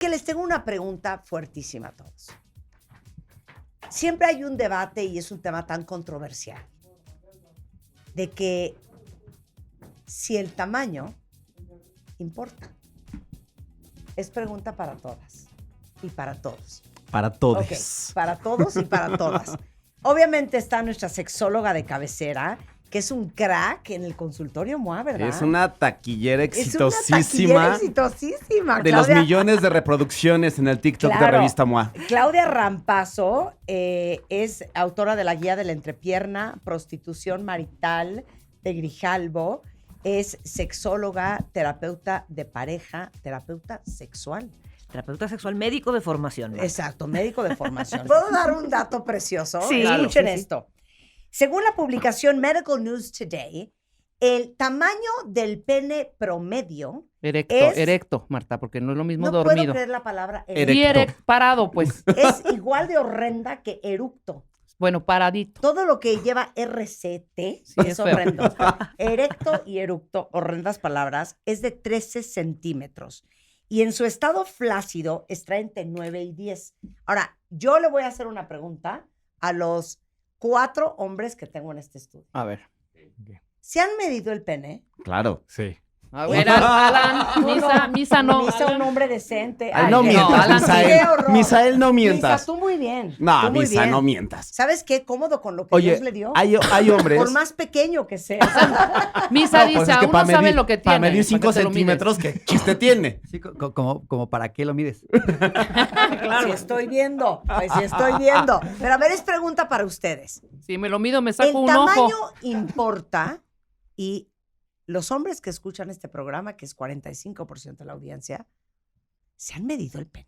que les tengo una pregunta fuertísima a todos. Siempre hay un debate y es un tema tan controversial de que si el tamaño importa. Es pregunta para todas y para todos. Para todos. Okay, para todos y para todas. Obviamente está nuestra sexóloga de cabecera, que es un crack en el consultorio MOA, ¿verdad? Es una taquillera exitosísima. Es una taquillera exitosísima. De Claudia, los millones de reproducciones en el TikTok de Revista MOA. Claudia Rampazo es autora de la guía de la entrepierna, prostitución marital de Grijalbo. Es sexóloga, terapeuta de pareja, terapeuta sexual. Terapeuta sexual, médico de formación. Exacto, médico de formación. ¿Puedo dar un dato precioso? Sí, Escuchen claro, sí, esto. Según la publicación Medical News Today, el tamaño del pene promedio Erecto, Marta, porque no es lo mismo no dormido. puedo creer la palabra Erecto. Y parado, pues. es igual de horrenda que eructo. Bueno, paradito. Todo lo que lleva RCT es es feo. horrendo. Erecto y eructo, horrendas palabras, es de 13 centímetros. Y en su estado flácido está entre 9 y 10. Ahora, yo le voy a hacer una pregunta a los 4 hombres que tengo en este estudio. A ver. ¿Se han medido el pene? Claro. Sí. A ver, Alan, misa no. Misa, un hombre decente. Ay, no qué- mientas, Alan, Misael. qué horror. Misael, no mientas. Misa, tú muy bien. No, tú muy Misa, bien. no mientas. ¿Sabes qué? Cómodo con lo que Oye, Dios le dio. hay hombres. Por más pequeño que sea. Misa No, dice, pues es que aún pa' no sabe medir- lo que Para tiene. medir 5 ¿para qué te lo mides? centímetros, ¿qué chiste tiene? Sí, como para qué lo mides. Claro. Sí estoy viendo. Pues sí estoy viendo. Pero a ver, es pregunta para ustedes. Si me lo mido, me ¿El saco un tamaño ojo. importa? Y los hombres que escuchan este programa, que es 45% de la audiencia, ¿se han medido el pene?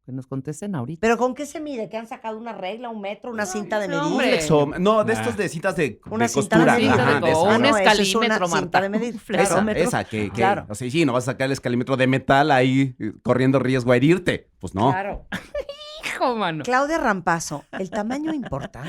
Que nos contesten ahorita. ¿Pero con qué se mide? ¿Que han sacado una regla, un metro, una cinta de medir? hombre. No, de estos de citas de Una cinta costura. de medir. Ajá, de O esas. un no, eso es una escalímetro, cinta Marta. de medir. Un Esa, flexómetro. esa que Claro. o sea, sí, no vas a sacar el escalímetro de metal ahí corriendo riesgo a herirte. Pues no. Claro. Hijo, mano. Claudia Rampazo, ¿el tamaño importa?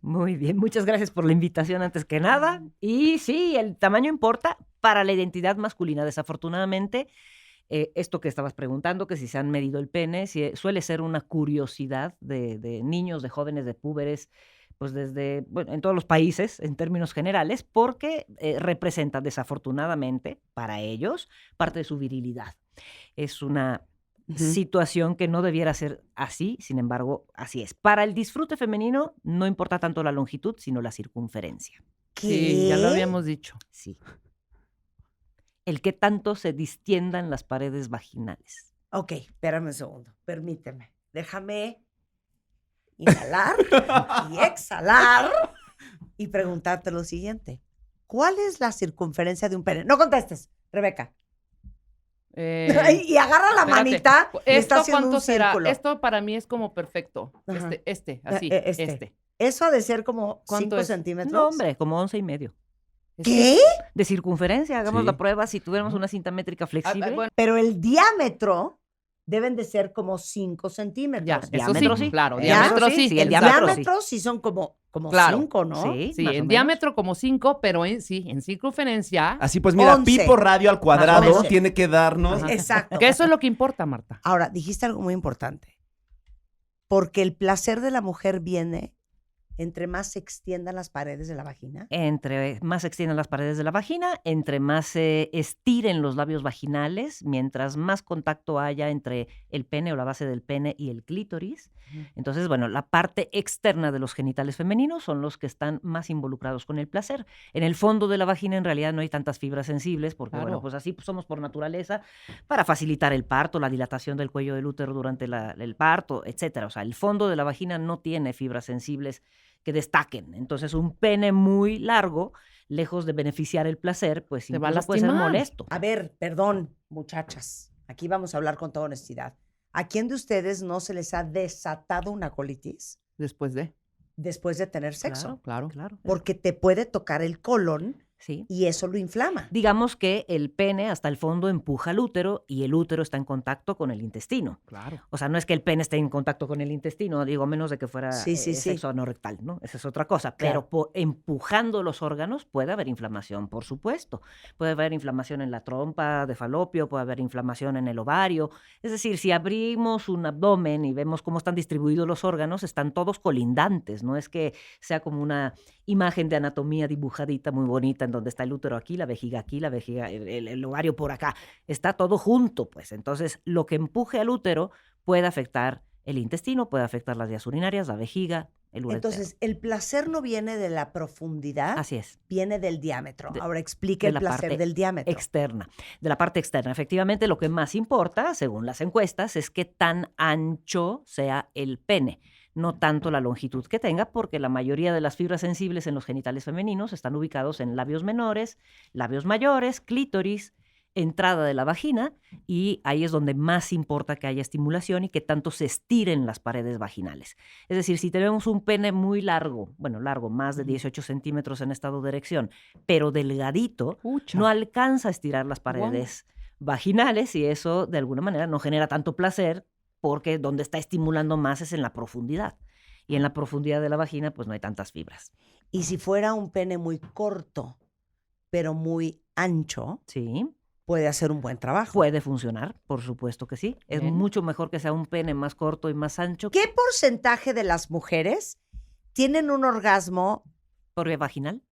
Muy bien, muchas gracias por la invitación antes que nada. Y sí, el tamaño importa para la identidad masculina. Desafortunadamente, esto que estabas preguntando, que si se han medido el pene, suele ser una curiosidad de niños, de jóvenes, de púberes, pues desde, bueno, en todos los países, en términos generales, porque representa desafortunadamente para ellos parte de su virilidad. Es una situación que no debiera ser así, sin embargo, así es. Para el disfrute femenino no importa tanto la longitud, sino la circunferencia. ¿Qué? Sí, ya lo habíamos dicho. Sí. El que tanto se distiendan las paredes vaginales. Ok, espérame un segundo, permíteme. Déjame inhalar y exhalar y preguntarte lo siguiente. ¿Cuál es la circunferencia de un pene? No contestes, Rebeca. Y agarra la Espérate. manita y está ¿Esto haciendo cuánto un será? círculo. Esto para mí es como perfecto. Ajá. Así, Este. este. Eso ha de ser como ¿Cuánto 5 es? centímetros. No, hombre, como 11.5. ¿Qué? De circunferencia, hagamos Sí. la prueba. Si tuviéramos una cinta métrica flexible, bueno, Pero el diámetro deben de ser como 5 centímetros. ya, eso diámetro sí, sí. claro. El Diámetro diámetro sí. sí, el El diámetro diámetro sí son como Claro. 5, ¿no? Sí, Sí, más o en menos. diámetro como 5, pero en circunferencia. Así pues, mira, 11. pi por radio al cuadrado Más o menos. tiene que darnos. Ajá. Exacto. Que eso es lo que importa, Marta. Ahora, dijiste algo muy importante. Porque el placer de la mujer viene entre más se extiendan las paredes de la vagina. Entre más se extienden las paredes de la vagina, entre más se estiren los labios vaginales, mientras más contacto haya entre el pene o la base del pene y el clítoris. Entonces, bueno, la parte externa de los genitales femeninos son los que están más involucrados con el placer. En el fondo de la vagina en realidad no hay tantas fibras sensibles, porque Claro. bueno, pues así somos por naturaleza, para facilitar el parto, la dilatación del cuello del útero durante el parto, etcétera. O sea, el fondo de la vagina no tiene fibras sensibles que destaquen. Entonces, un pene muy largo, lejos de beneficiar el placer, pues Te va a incluso puede ser lastimar. molesto. A ver, perdón, muchachas. Aquí vamos a hablar con toda honestidad. ¿A quién de ustedes no se les ha desatado una colitis Después de. después de tener sexo? Claro. Claro. Porque te puede tocar el colon Sí. y eso lo inflama. Digamos que el pene hasta el fondo empuja al útero y el útero está en contacto con el intestino. Claro. O sea, no es que el pene esté en contacto con el intestino, digo, a menos de que fuera Sí, sí, sí. sexo anorrectal, ¿no? Esa es otra cosa. Claro. Pero empujando los órganos puede haber inflamación, por supuesto. Puede haber inflamación en la trompa de falopio, puede haber inflamación en el ovario. Es decir, si abrimos un abdomen y vemos cómo están distribuidos los órganos, están todos colindantes. No es que sea como una imagen de anatomía dibujadita muy bonita en donde está el útero aquí, la vejiga, el ovario por acá. Está todo junto, pues. Entonces, lo que empuje al útero puede afectar el intestino, puede afectar las vías urinarias, la vejiga, el uréter. Entonces, el placer no viene de la profundidad, Así es. viene del diámetro. De- Ahora explique de el la placer parte del diámetro. Externa, de la parte externa. Efectivamente, lo que más importa, según las encuestas, es qué tan ancho sea el pene, no tanto la longitud que tenga, porque la mayoría de las fibras sensibles en los genitales femeninos están ubicados en labios menores, labios mayores, clítoris, entrada de la vagina, y ahí es donde más importa que haya estimulación y que tanto se estiren las paredes vaginales. Es decir, si tenemos un pene muy largo, bueno, largo, más de 18 centímetros en estado de erección, pero delgadito, Pucha. no alcanza a estirar las paredes vaginales y eso de alguna manera no genera tanto placer porque donde está estimulando más es en la profundidad. Y en la profundidad de la vagina pues no hay tantas fibras. Y si fuera un pene muy corto, pero muy ancho, Sí, puede hacer un buen trabajo. puede funcionar, por supuesto que sí. Es Bien. mucho mejor que sea un pene más corto y más ancho ¿Qué porcentaje de las mujeres tienen un orgasmo por vaginal.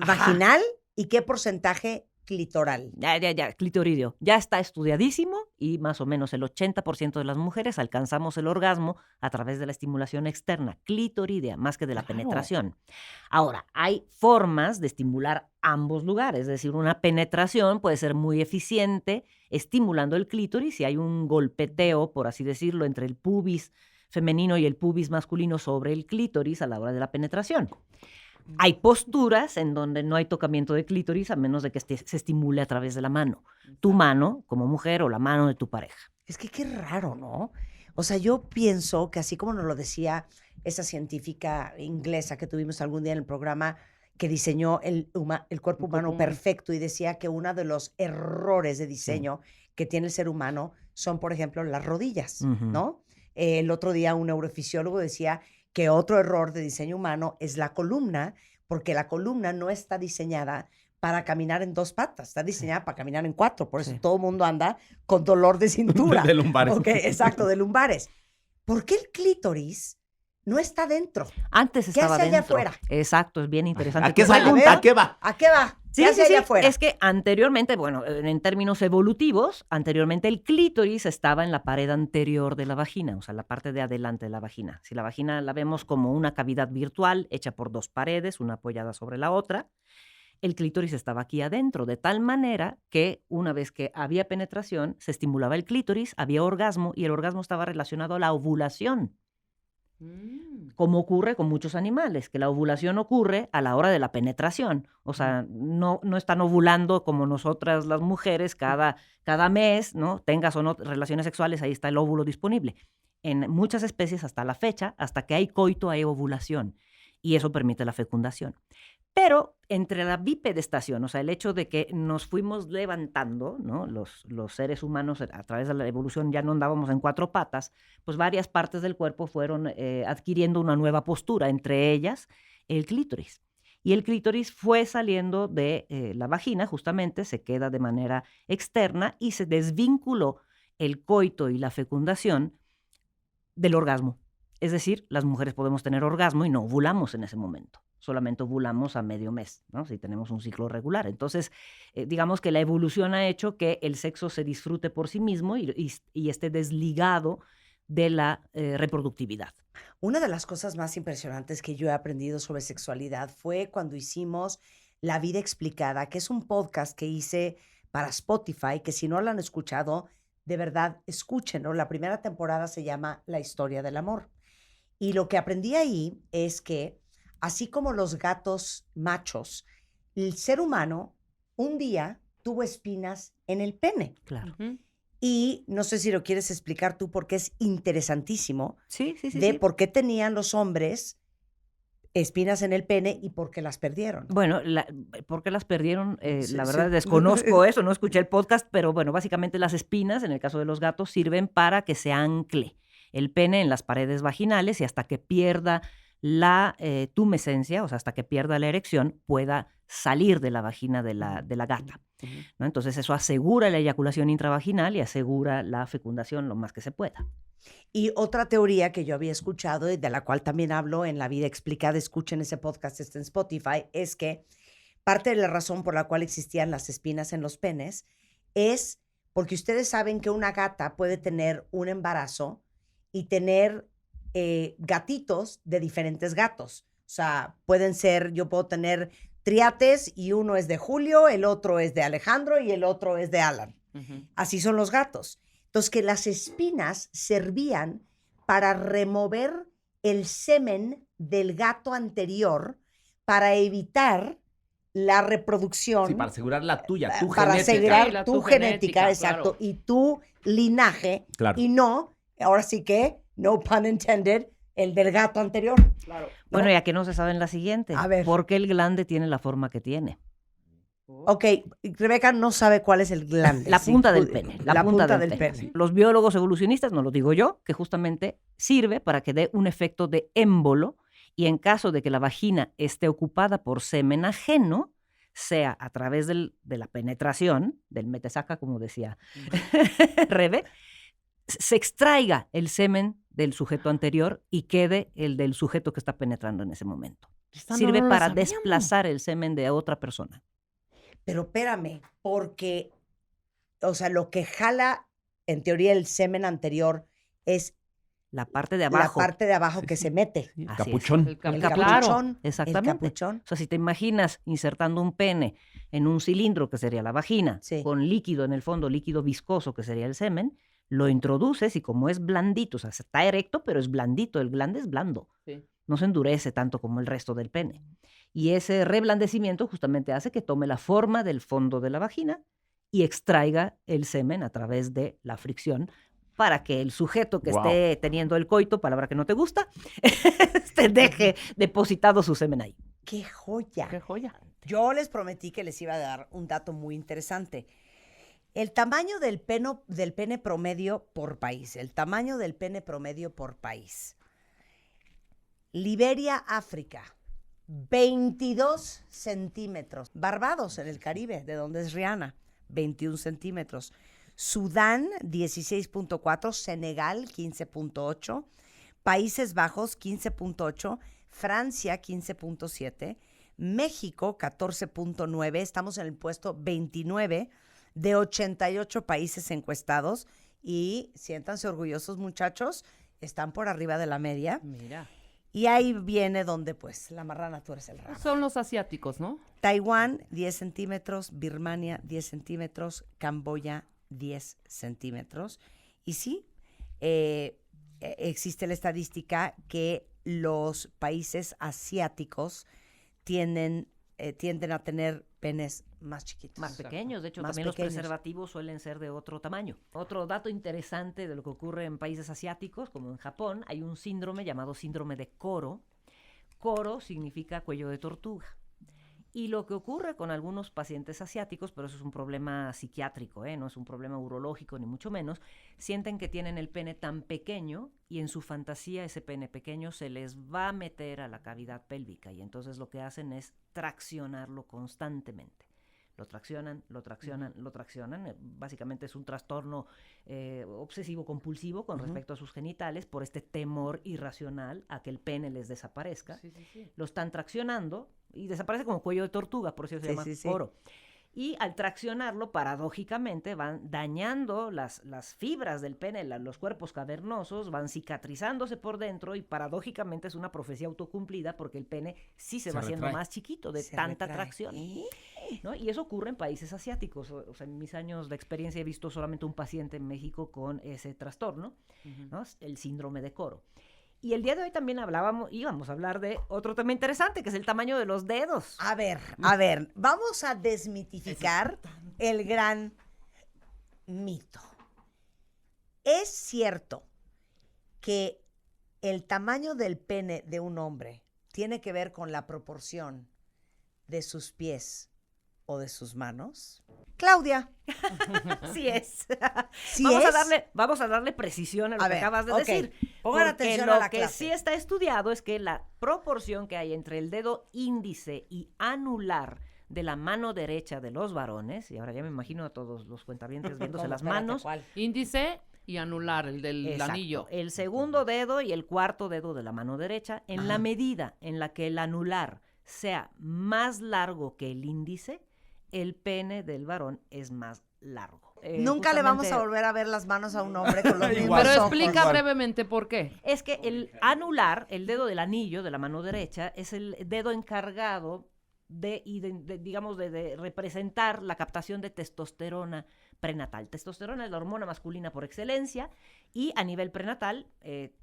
vaginal y qué porcentaje clitoral? Ya, clitoridio. Ya está estudiadísimo y más o menos el 80% de las mujeres alcanzamos el orgasmo a través de la estimulación externa, clitoridea, más que de la Claro. penetración. Ahora, hay formas de estimular ambos lugares, es decir, una penetración puede ser muy eficiente estimulando el clítoris si hay un golpeteo, por así decirlo, entre el pubis femenino y el pubis masculino sobre el clítoris a la hora de la penetración. Hay posturas en donde no hay tocamiento de clítoris a menos de que se estimule a través de la mano. Tu mano como mujer o la mano de tu pareja. Es que qué raro, ¿no? O sea, yo pienso que así como nos lo decía esa científica inglesa que tuvimos algún día en el programa que diseñó el cuerpo humano humano. perfecto y decía que uno de los errores de diseño que tiene el ser humano son, por ejemplo, las rodillas, Ujú. ¿no? El otro día un neurofisiólogo decía que otro error de diseño humano es la columna, porque la columna no está diseñada para caminar en dos patas, está diseñada para caminar en cuatro, por eso Sí. todo el mundo anda con dolor de cintura. De lumbares. Ok, exacto, de lumbares. ¿Por qué el clítoris no está dentro? Antes ¿Qué estaba hace allá dentro. afuera? Exacto, es bien interesante. ¿A qué que va? A ver. ¿A qué va? ¿A qué va? Sí, ¿Qué sí, hace allá sí. afuera? Es que anteriormente, bueno, en términos evolutivos, anteriormente el clítoris estaba en la pared anterior de la vagina, o sea, la parte de adelante de la vagina. Si la vagina la vemos como una cavidad virtual hecha por dos paredes, una apoyada sobre la otra, el clítoris estaba aquí adentro, de tal manera que una vez que había penetración, se estimulaba el clítoris, había orgasmo y el orgasmo estaba relacionado a la ovulación, Mm. como ocurre con muchos animales, que la ovulación ocurre a la hora de la penetración. O sea, no están ovulando como nosotras las mujeres cada mes, ¿no? Tengas o no relaciones sexuales, ahí está el óvulo disponible. En muchas especies, hasta la fecha, hasta que hay coito, hay ovulación. Y eso permite la fecundación. Pero entre la bipedestación, o sea, el hecho de que nos fuimos levantando, ¿no? Los seres humanos a través de la evolución ya no andábamos en cuatro patas, pues varias partes del cuerpo fueron adquiriendo una nueva postura, entre ellas el clítoris. Y el clítoris fue saliendo de la vagina, justamente, se queda de manera externa y se desvinculó el coito y la fecundación del orgasmo. Es decir, las mujeres podemos tener orgasmo y no ovulamos en ese momento. Solamente ovulamos a medio mes, ¿no? Si tenemos un ciclo regular. Entonces, digamos que la evolución ha hecho que el sexo se disfrute por sí mismo y esté desligado de la reproductividad. Una de las cosas más impresionantes que yo he aprendido sobre sexualidad fue cuando hicimos La Vida Explicada, que es un podcast que hice para Spotify, que si no lo han escuchado, de verdad, escúchenlo. La primera temporada se llama La Historia del Amor. Y lo que aprendí ahí es que, así como los gatos machos, el ser humano un día tuvo espinas en el pene. Claro. Ujú. Y no sé si lo quieres explicar tú porque es interesantísimo Sí, sí, sí. de sí. por qué tenían los hombres espinas en el pene y por qué las perdieron. Bueno, ¿por qué las perdieron? Sí, La verdad sí. desconozco eso, no escuché el podcast, pero bueno, básicamente las espinas, en el caso de los gatos, sirven para que se ancle el pene en las paredes vaginales y hasta que pierda la tumescencia, o sea, hasta que pierda la erección, pueda salir de la vagina de la gata, ¿no? Entonces eso asegura la eyaculación intravaginal y asegura la fecundación lo más que se pueda. Y otra teoría que yo había escuchado y de la cual también hablo en La Vida Explicada, escuchen ese podcast, está en Spotify, es que parte de la razón por la cual existían las espinas en los penes es porque ustedes saben que una gata puede tener un embarazo y tener gatitos de diferentes gatos. O sea, pueden ser, yo puedo tener triates y uno es de Julio, el otro es de Alejandro y el otro es de Alan. Así son los gatos. Entonces, que las espinas servían para remover el semen del gato anterior para evitar la reproducción. Sí, para asegurar la tuya, tu para genética. asegurar Sí, la- tu tu genética, genética, exacto, claro. y tu linaje, Claro. y no, ahora sí que, no pun intended, el del gato anterior. Claro. Bueno, ¿no? ya que no se sabe en la siguiente, A ver. ¿por qué el glande tiene la forma que tiene? Ok, Rebeca no sabe cuál es el glande. La sí, punta del pu- pene. La, punta del pene. Los biólogos evolucionistas, no lo digo yo, que justamente sirve para que dé un efecto de émbolo y en caso de que la vagina esté ocupada por semen ajeno, sea a través de la penetración, del metesaca, como decía Rebe, se extraiga el semen del sujeto anterior y quede el del sujeto que está penetrando en ese momento. Esta no Sirve la para sabíamos. desplazar el semen de otra persona. Pero espérame, porque, o sea, lo que jala, en teoría, el semen anterior es La parte de abajo. la parte de abajo que se mete. Sí, Así es. capuchón. El cap- El claro. capuchón. Exactamente. El capuchón. O sea, si te imaginas insertando un pene en un cilindro, que sería la vagina, Sí. con líquido en el fondo, líquido viscoso, que sería el semen, lo introduces y como es blandito, o sea, está erecto, pero es blandito, el glande es blando, Sí. no se endurece tanto como el resto del pene. Y ese reblandecimiento justamente hace que tome la forma del fondo de la vagina y extraiga el semen a través de la fricción para que el sujeto que Guau. esté teniendo el coito, palabra que no te gusta, deje depositado su semen ahí. ¡Qué joya! Qué joya. Yo les prometí que les iba a dar un dato muy interesante. El tamaño del pene promedio por país. El tamaño del pene promedio por país. Liberia, África, 22 centímetros. Barbados, en el Caribe, de donde es Rihanna, 21 centímetros. Sudán, 16.4. Senegal, 15.8. Países Bajos, 15.8. Francia, 15.7. México, 14.9. Estamos en el puesto 29 de 88 países encuestados. Y siéntanse orgullosos, muchachos, están por arriba de la media. Mira. Y ahí viene donde, pues, la marrana tuerce el rabo. Son los asiáticos, ¿no? Taiwán, 10 centímetros. Birmania, 10 centímetros. Camboya, 10 centímetros. Y sí, existe la estadística que los países asiáticos tienden a tener penes más chiquitos. Más pequeños, de hecho, Más también pequeños. los preservativos suelen ser de otro tamaño. Otro dato interesante de lo que ocurre en países asiáticos, como en Japón, hay un síndrome llamado síndrome de Koro. Koro significa cuello de tortuga. Y lo que ocurre con algunos pacientes asiáticos, pero eso es un problema psiquiátrico, no es un problema urológico ni mucho menos, sienten que tienen el pene tan pequeño y en su fantasía ese pene pequeño se les va a meter a la cavidad pélvica y entonces lo que hacen es traccionarlo constantemente. Lo traccionan, lo traccionan, lo traccionan. Básicamente es un trastorno obsesivo-compulsivo con respecto a sus genitales por este temor irracional a que el pene les desaparezca. Sí, sí, sí. Lo están traccionando y desaparece como cuello de tortuga, por eso se Sí, llama sí, sí. Koro. Y al traccionarlo, paradójicamente, van dañando las fibras del pene, los cuerpos cavernosos, van cicatrizándose por dentro y paradójicamente es una profecía autocumplida porque el pene sí se va haciendo retrae. más chiquito de Se tanta retrae. tracción. ¿No? Y eso ocurre en países asiáticos. O sea, en mis años de experiencia he visto solamente un paciente en México con ese trastorno, ¿no? El síndrome de Koro. Y el día de hoy también íbamos a hablar de otro tema interesante, que es el tamaño de los dedos. A ver, vamos a desmitificar el gran mito. ¿Es cierto que el tamaño del pene de un hombre tiene que ver con la proporción de sus pies o de sus manos? Claudia, Así es. ¿sí vamos, es? vamos a darle precisión a lo A que ver, acabas de ok. decir. Pongan Porque atención lo a la que clase. sí está estudiado es que la proporción que hay entre el dedo índice y anular de la mano derecha de los varones, y ahora ya me imagino a todos los cuentavientes viéndose ¿Cómo? las Espérate, manos. ¿cuál? Índice y anular, el del Exacto, anillo. el segundo dedo y el cuarto dedo de la mano derecha, en la medida en la que el anular sea más largo que el índice, el pene del varón es más largo. Nunca le vamos a Justamente volver a ver las manos a un hombre con los mismos Pero ojos. explica Igual. brevemente por qué. Es que el anular, el dedo del anillo de la mano derecha, es el dedo encargado de representar la captación de testosterona prenatal. Testosterona es la hormona masculina por excelencia y a nivel prenatal,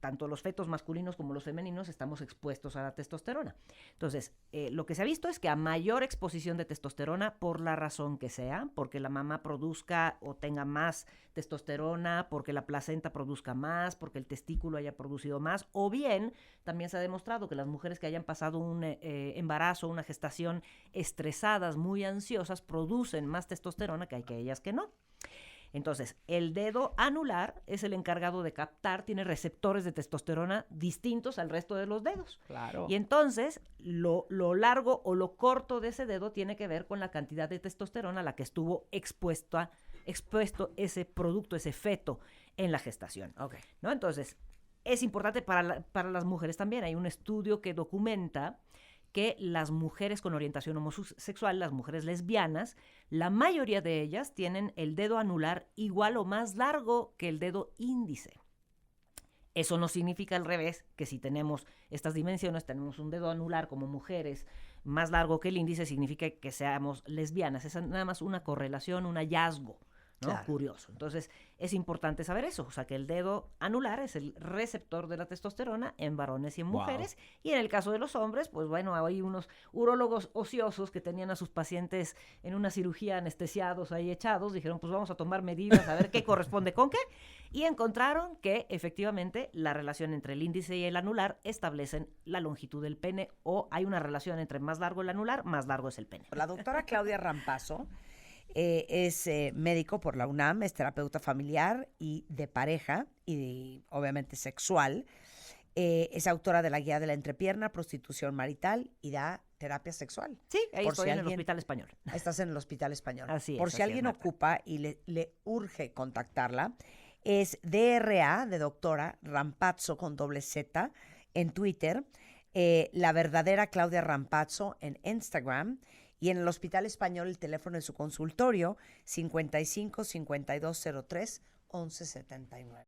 tanto los fetos masculinos como los femeninos estamos expuestos a la testosterona. Entonces, lo que se ha visto es que a mayor exposición de testosterona, por la razón que sea, porque la mamá produzca o tenga más testosterona, porque la placenta produzca más, porque el testículo haya producido más, o bien también se ha demostrado que las mujeres que hayan pasado un embarazo, una gestación estresadas, muy ansiosas, producen más testosterona que aquellas que no. Entonces, el dedo anular es el encargado de captar, tiene receptores de testosterona distintos al resto de los dedos. Claro. Y entonces, lo largo o lo corto de ese dedo tiene que ver con la cantidad de testosterona a la que estuvo expuesto ese producto, ese feto en la gestación. Ok. ¿No? Entonces, es importante para las mujeres también. Hay un estudio que documenta que las mujeres con orientación homosexual, las mujeres lesbianas, la mayoría de ellas tienen el dedo anular igual o más largo que el dedo índice. Eso no significa al revés, que si tenemos estas dimensiones, tenemos un dedo anular como mujeres más largo que el índice, significa que seamos lesbianas. Es nada más una correlación, un hallazgo, ¿no? Claro. Curioso. Entonces, es importante saber eso. O sea, que el dedo anular es el receptor de la testosterona en varones y en mujeres. Y en el caso de los hombres, pues bueno, hay unos urólogos ociosos que tenían a sus pacientes en una cirugía anestesiados ahí echados. Dijeron, pues vamos a tomar medidas a ver qué corresponde con qué. Y encontraron que efectivamente la relación entre el índice y el anular establecen la longitud del pene, o hay una relación entre más largo el anular, más largo es el pene. La doctora Claudia Rampazzo es médico por la UNAM, es terapeuta familiar y de pareja y obviamente sexual. Es autora de la guía de la entrepierna, prostitución marital y da terapia sexual. Sí, ahí Por estoy si en el alguien- Hospital Español. Estás en el Hospital Español. Así es, Por si así es, alguien Marta. ocupa y le urge contactarla, es DRA de doctora Rampazzo con doble Z en Twitter, la verdadera Claudia Rampazzo en Instagram, y en el Hospital Español el teléfono en su consultorio 55 5203 1179.